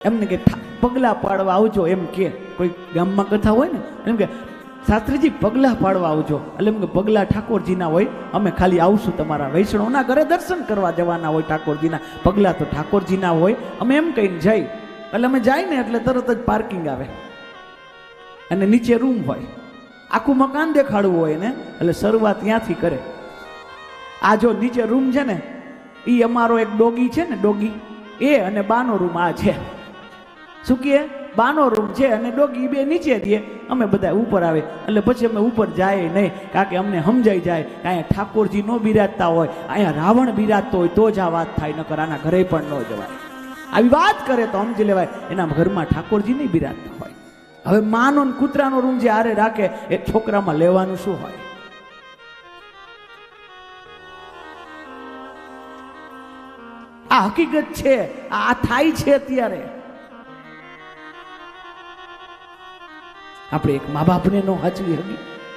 એમને કે પગલા પાડવા આવજો, એમ કે કોઈ ગામમાં કથા હોય ને એમ કે શાસ્ત્રીજી પગલા પાડવા આવજો, એટલે એમ કે પગલા ઠાકોરજીના હોય, અમે ખાલી આવશું તમારા વૈષ્ણવના ઘરે દર્શન કરવા જવાના હોય, ઠાકોરજીના પગલા તો ઠાકોરજીના હોય, અમે એમ કહીને જઈ, એટલે અમે જાય ને એટલે તરત જ પાર્કિંગ આવે અને નીચે રૂમ હોય, આખું મકાન દેખાડવું હોય ને, એટલે શરૂઆત ત્યાંથી કરે. આ જો નીચે રૂમ છે ને, એ અમારો એક ડોગી છે ને, ડોગી એ અને બાનો રૂમ આ છે, શું કહે બાનો રૂમ છે અને ડોગી બે નીચે દે, અમે બધા ઉપર આવે, એટલે પછી અમે ઉપર જાય નહીં, કારણ કે અમને સમજાઈ જાય કે અહીંયા ઠાકોરજી ન બિરાજતા હોય, અહીંયા રાવણ બિરાજતો હોય તો જ આ વાત થાય, નકર આના ઘરે પણ ન જવાય. આવી વાત કરે તો સમજી લેવાય એના ઘરમાં ઠાકોરજી નહીં બિરાજતા હોય. હવે માનો ને કૂતરાનો રૂમ જે આરે રાખે એ છોકરામાં લેવાનું શું હોય? આ હકીકત છે, આ થાય છે અત્યારે. આપણે એક મા બાપને નો હાચવી હકી.